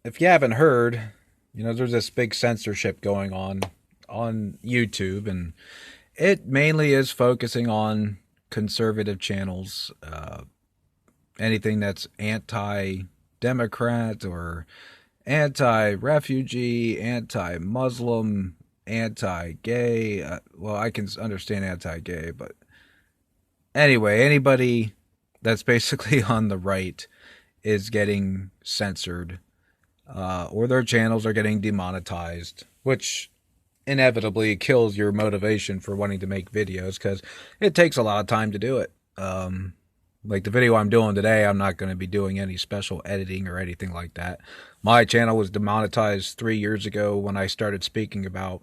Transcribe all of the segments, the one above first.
If you haven't heard, there's this big censorship going on YouTube, and it mainly is focusing on conservative channels, anything that's anti-democrat or anti-refugee, anti-Muslim, anti-gay. Well, I can understand anti-gay, but anyway, anybody that's basically on the right is getting censored, or their channels are getting demonetized, which inevitably kills your motivation for wanting to make videos because it takes a lot of time to do it. Like the video I'm doing today, I'm not going to be doing any special editing or anything like that. My channel was demonetized 3 years ago when I started speaking about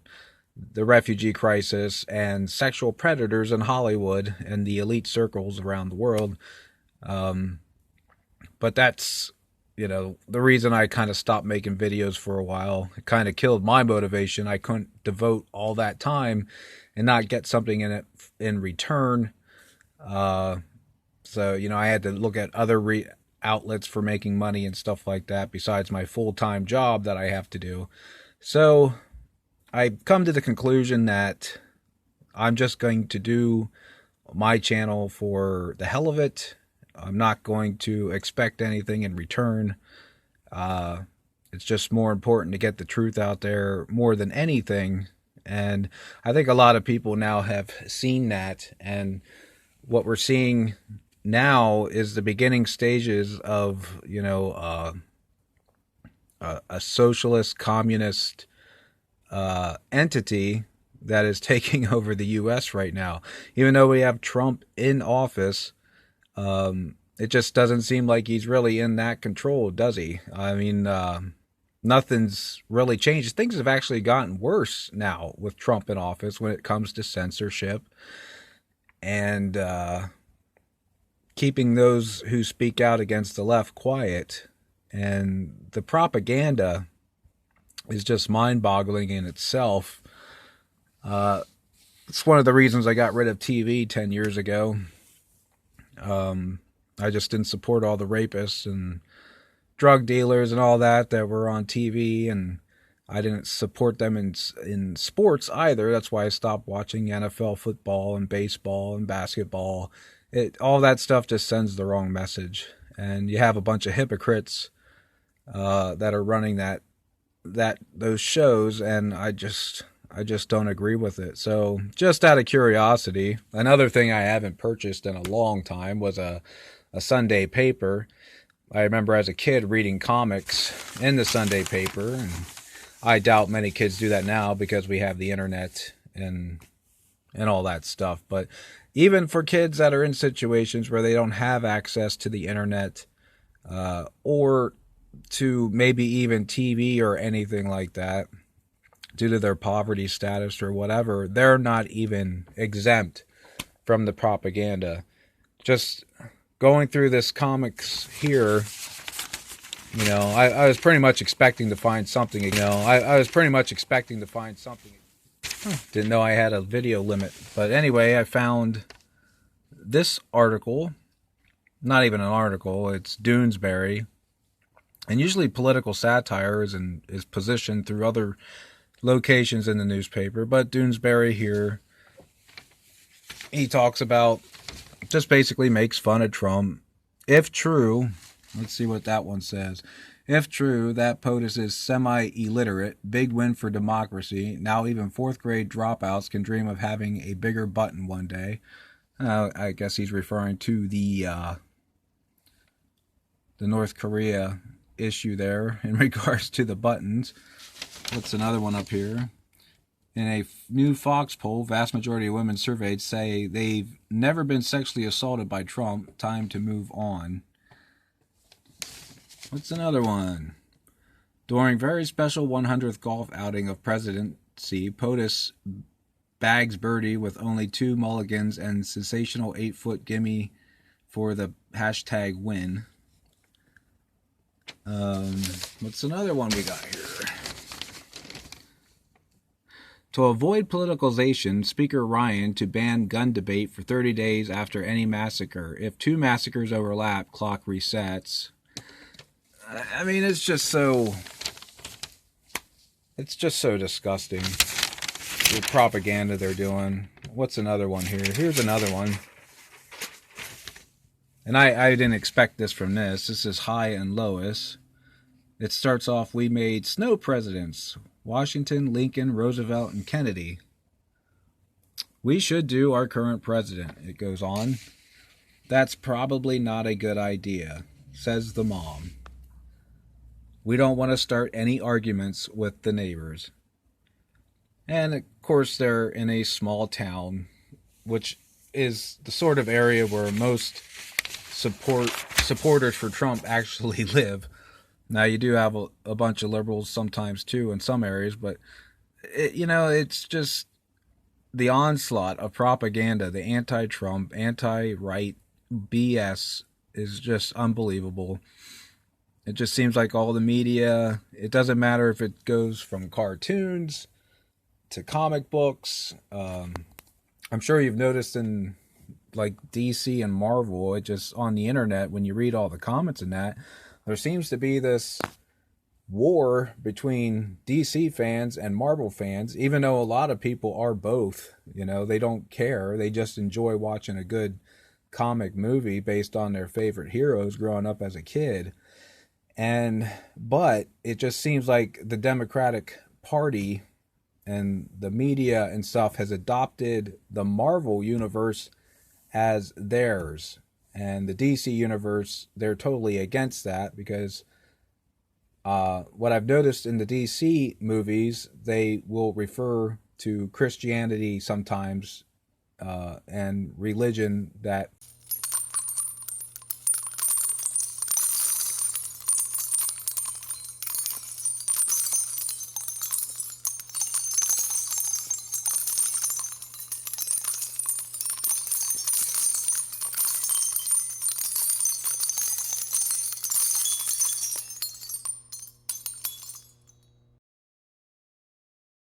the refugee crisis and sexual predators in Hollywood and the elite circles around the world. Um, but that's, the reason I kind of stopped making videos for a while. It kind of killed my motivation. I couldn't devote all that time and not get something in it in return. So, I had to look at other outlets for making money and stuff like that besides my full-time job that I have to do. So I come to the conclusion that I'm just going to do my channel for the hell of it. I'm not going to expect anything in return. It's just more important to get the truth out there more than anything. And I think a lot of people now have seen that. And what we're seeing now is the beginning stages of, a socialist, communist entity that is taking over the U.S. right now. Even though we have Trump in office, it just doesn't seem like he's really in that control, does he? I mean, nothing's really changed. Things have actually gotten worse now with Trump in office when it comes to censorship and keeping those who speak out against the left quiet. And the propaganda is just mind-boggling in itself. It's one of the reasons I got rid of TV 10 years ago. I just didn't support all the rapists and drug dealers and all that were on TV, and I didn't support them in sports either. That's why I stopped watching NFL football and baseball and basketball. All that stuff just sends the wrong message, and you have a bunch of hypocrites that are running those shows, and I just don't agree with it. So just out of curiosity, another thing I haven't purchased in a long time was a Sunday paper. I remember as a kid reading comics in the Sunday paper, and I doubt many kids do that now because we have the internet and all that stuff. But even for kids that are in situations where they don't have access to the internet, or to maybe even TV or anything like that, due to their poverty status or whatever, they're not even exempt from the propaganda. Just going through this comics here, I was pretty much expecting to find something. I was pretty much expecting to find something. Didn't know I had a video limit. But anyway, I found this article. Not even an article. It's Doonesbury. And usually political satire is positioned through other locations in the newspaper. But Doonesbury here, he talks about, just basically makes fun of Trump. If true, let's see what that one says. If true, that POTUS is semi-illiterate, big win for democracy. Now even fourth grade dropouts can dream of having a bigger button one day. I guess he's referring to the North Korea issue there in regards to the buttons. What's another one up here? In a new Fox poll, vast majority of women surveyed say they've never been sexually assaulted by Trump. Time to move on. What's another one? During very special 100th golf outing of presidency, POTUS bags birdie with only 2 mulligans and sensational 8-foot gimme for the hashtag win. What's another one we got here? To avoid politicalization, Speaker Ryan to ban gun debate for 30 days after any massacre. If 2 massacres overlap, clock resets. I mean, it's just so disgusting. The propaganda they're doing. What's another one here? Here's another one. And I didn't expect this from this. This is High and Lois. It starts off, we made snow presidents. Washington, Lincoln, Roosevelt, and Kennedy. We should do our current president, it goes on. That's probably not a good idea, says the mom. We don't want to start any arguments with the neighbors. And of course, they're in a small town, which is the sort of area where most supporters for Trump actually live. Now, you do have a bunch of liberals sometimes too in some areas, but it's just the onslaught of propaganda, the anti-Trump, anti-right BS is just unbelievable. It just seems like all the media, it doesn't matter if it goes from cartoons to comic books. I'm sure you've noticed in like DC and Marvel, it just on the internet, when you read all the comments in that, there seems to be this war between DC fans and Marvel fans, even though a lot of people are both. They don't care. They just enjoy watching a good comic movie based on their favorite heroes growing up as a kid. But it just seems like the Democratic Party and the media and stuff has adopted the Marvel universe as theirs. And the DC universe, they're totally against that because what I've noticed in the DC movies, they will refer to Christianity sometimes and religion that